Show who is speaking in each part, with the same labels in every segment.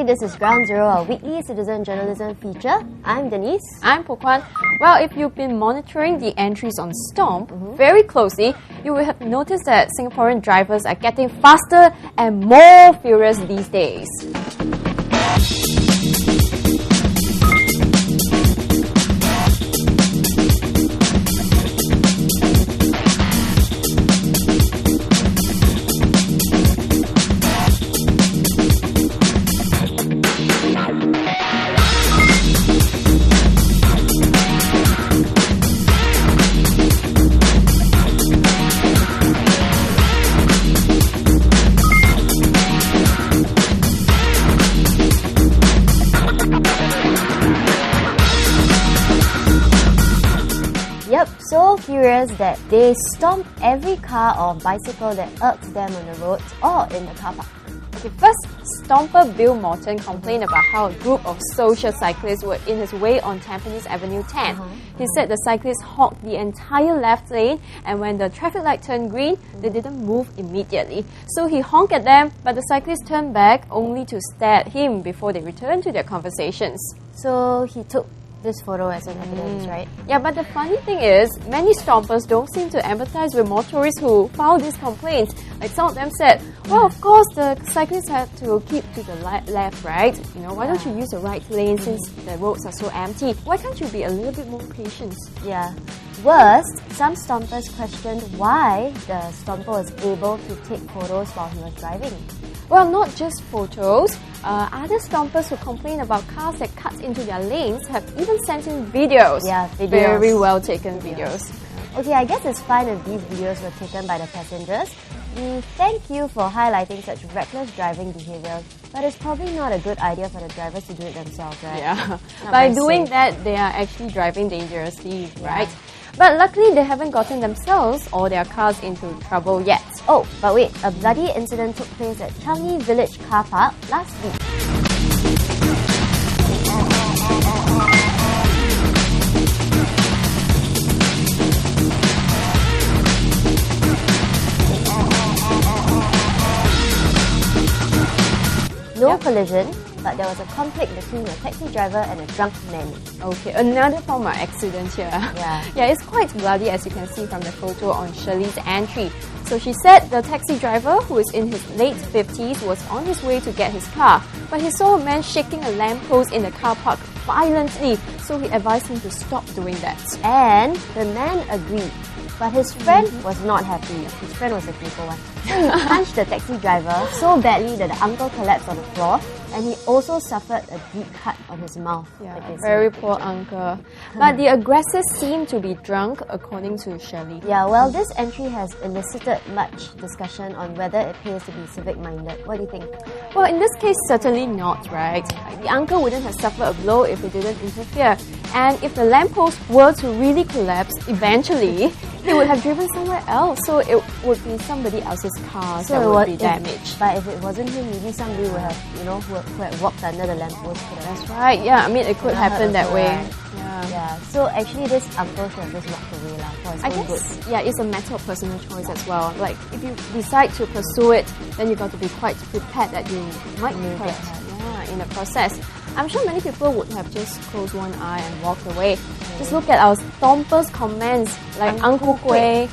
Speaker 1: Hi, this is Ground Zero, our weekly citizen journalism feature. I'm Denise.
Speaker 2: I'm Pokwan. Well, if you've been monitoring the entries on STOMP very closely, you will have noticed that Singaporean drivers are getting faster and more furious these days.
Speaker 1: Yep, so furious that they stomp every car or bicycle that irks them on the roads or in the car park.
Speaker 2: Okay, first, Stomper Bill Morton complained about how a group of social cyclists were in his way on Tampines Avenue 10. He said the cyclists hogged the entire left lane, and when the traffic light turned green, they didn't move immediately. So he honked at them, but the cyclists turned back only to stare at him before they returned to their conversations.
Speaker 1: So he took this photo as an evidence, right?
Speaker 2: Yeah, but the funny thing is, many stompers don't seem to empathize with motorists who file these complaints. Like some of them said, well, of course, the cyclists have to keep to the left, right? You know, why don't you use the right lane since the roads are so empty? Why can't you be a little bit more patient?
Speaker 1: Yeah. Worst, some stompers questioned why the stomper was able to take photos while he was driving.
Speaker 2: Well, not just photos. Other stompers who complain about cars that cut into their lanes have even sent in videos.
Speaker 1: Yeah, videos.
Speaker 2: Very well taken videos.
Speaker 1: Okay, I guess it's fine if these videos were taken by the passengers. We thank you for highlighting such reckless driving behaviour, but it's probably not a good idea for the drivers to do it themselves, right?
Speaker 2: Yeah,
Speaker 1: Not
Speaker 2: by
Speaker 1: very
Speaker 2: doing
Speaker 1: safe.
Speaker 2: that, they are actually driving dangerously, right? But luckily, they haven't gotten themselves or their cars into trouble yet.
Speaker 1: Oh, but wait, a bloody incident took place at Changi Village car park last week. No collision, but there was a conflict between a taxi driver and a drunk man.
Speaker 2: Okay, another form of accident here.
Speaker 1: Yeah.
Speaker 2: It's quite bloody as you can see from the photo on Shirley's entry. So she said the taxi driver, who is in his late 50s, was on his way to get his car, but he saw a man shaking a lamppost in the car park violently, so he advised him to stop doing that.
Speaker 1: And the man agreed, but his friend was not happy. His friend was a people one. So he punched the taxi driver so badly that the uncle collapsed on the floor, and he also suffered a deep cut on his mouth.
Speaker 2: Yeah,
Speaker 1: like they say.
Speaker 2: very poor uncle. But the aggressors seem to be drunk, according to Shirley.
Speaker 1: Yeah, well, this entry has elicited much discussion on whether it pays to be civic-minded. What do you think?
Speaker 2: Well, in this case, certainly not, right? The uncle wouldn't have suffered a blow if he didn't interfere. And if the lamppost were to really collapse eventually, he would have driven somewhere else. So it would be somebody else's car that would be damaged.
Speaker 1: But if it wasn't him, maybe somebody would have, who had walked under the lamppost.
Speaker 2: That's right, yeah. I mean, it could happen that way.
Speaker 1: Right? Yeah. So actually, this uncle should have just walked away for his own good.
Speaker 2: Yeah, it's a matter of personal choice as well. Like, if you decide to pursue it, then you got to be quite prepared that you might be hurt in the process. I'm sure many people would have just closed one eye and walked away. Just look at our stompers' comments like Uncle Kueh,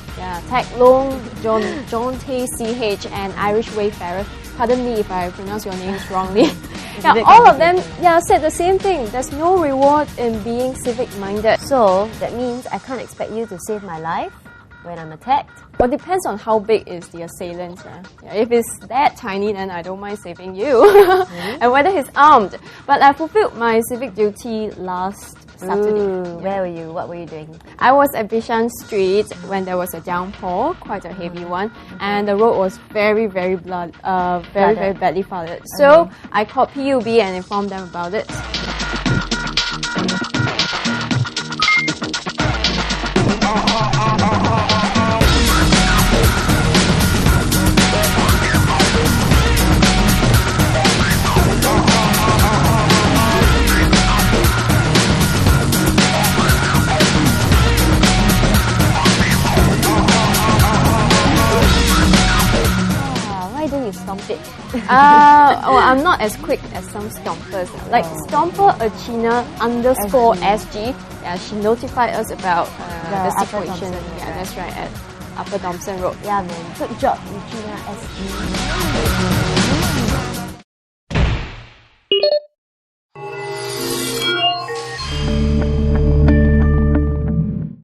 Speaker 2: Tag Long, John Tay CH, and Irish Wayfarer. Pardon me if I pronounce your names wrongly. All of them said the same thing. There's no reward in being civic-minded.
Speaker 1: So that means I can't expect you to save my life when I'm attacked.
Speaker 2: Well, it depends on how big is the assailant. If it's that tiny, then I don't mind saving you. And whether he's armed. But I fulfilled my civic duty last Saturday.
Speaker 1: Where were you? What were you doing?
Speaker 2: I was at Bishan Street when there was a downpour, quite a heavy one, and the road was very, very badly flooded. So I called PUB and informed them about it.
Speaker 1: it.
Speaker 2: Well, I'm not as quick as some stompers. Like Stomper Achina _ SG. Yeah, she notified us about the
Speaker 1: Upper
Speaker 2: situation.
Speaker 1: Thomson,
Speaker 2: Yeah, that's right, at Upper Thomson Road.
Speaker 1: Yeah, man. Good job, Regina SG.